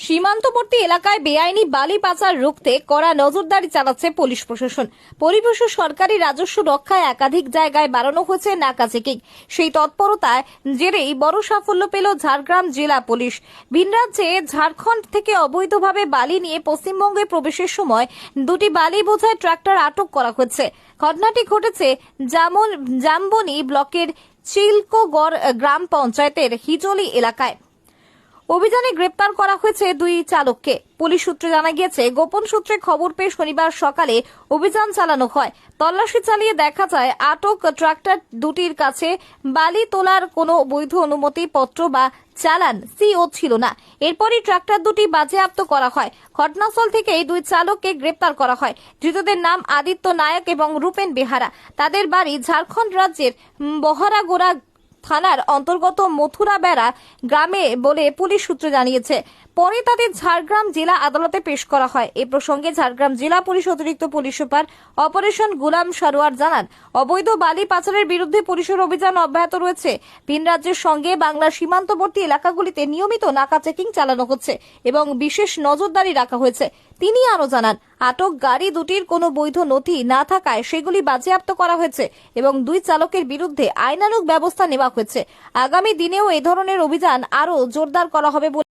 সীমান্তবর্তী এলাকায় বেআইনি বালি পাচার রুখতে কড়া নজরদারি চালাচ্ছে পুলিশ প্রশাসন। পরিবেশ ও সরকারি রাজস্ব রক্ষায় একাধিক জায়গায় বাড়ানো হয়েছে নাকা চেকিং। সেই তৎপরতায় জেরেই বড় সাফল্য পেল ঝাড়গ্রাম জেলা পুলিশ। ভিন রাজ্যে ঝাড়খণ্ড থেকে অবৈধভাবে বালি নিয়ে পশ্চিমবঙ্গে প্রবেশের সময় দুটি বালি বোঝাই ট্রাক্টর আটক করা হয়েছে। ঘটনাটি ঘটেছে জামবনি ব্লকের চিলকোগড় গ্রাম পঞ্চায়েতের হিজলি এলাকায়। অভিযানে গ্রেপ্তার করা হয়েছে দুই চালককে। পুলিশ সূত্রে জানা গিয়েছে, গোপন সূত্রে খবর পেয়ে শনিবার সকালে অভিযান চালানো হয়। তল্লাশি চালিয়ে দেখা যায় আটক ট্রাক্টর দুটির কাছে বালি তোলার কোনো বৈধ অনুমতি পত্র বা চালান সিও ছিল না। এরপরই ট্রাক্টর দুটি বাজেয়াপ্ত করা হয়। ঘটনাস্থল থেকে এই দুই চালককে গ্রেপ্তার করা হয়। ধৃতদের নাম আদিত্য নায়ক এবং রূপেন বেহারা। তাদের বাড়ি ঝাড়খণ্ড রাজ্যের বহরাগোড়া থানার অন্তর্গত মথুরাবেড়া গ্রামে বলে পুলিশ সূত্রে জানিয়েছে। পরে তাদের ঝাড়গ্রাম জেলা আদালতে পেশ করা হয়। এ প্রসঙ্গে ঝাড়গ্রাম জেলা পুলিশ অতিরিক্ত পুলিশ সুপার অপারেশন গুলাম সরোয়ার জানান, অবৈধ বালি পাচারের বিরুদ্ধে পুলিশের অভিযান অব্যাহত রয়েছে। ভিন রাজ্যের সঙ্গে বাংলার সীমান্তবর্তী এলাকাগুলিতে নিয়মিত নাকা চেকিং চালানো হচ্ছে এবং বিশেষ নজরদারি রাখা হয়েছে। তিনি আরো জানান, আটক গাড়ি দুটির কোনো বৈধ নথি না থাকায় সেগুলি বাজেয়াপ্ত করা হয়েছে এবং দুই চালকের বিরুদ্ধে আইনানুগ ব্যবস্থা নেওয়া হয়েছে। আগামী দিনেও এ ধরনের অভিযান আরো জোরদার করা হবে বলে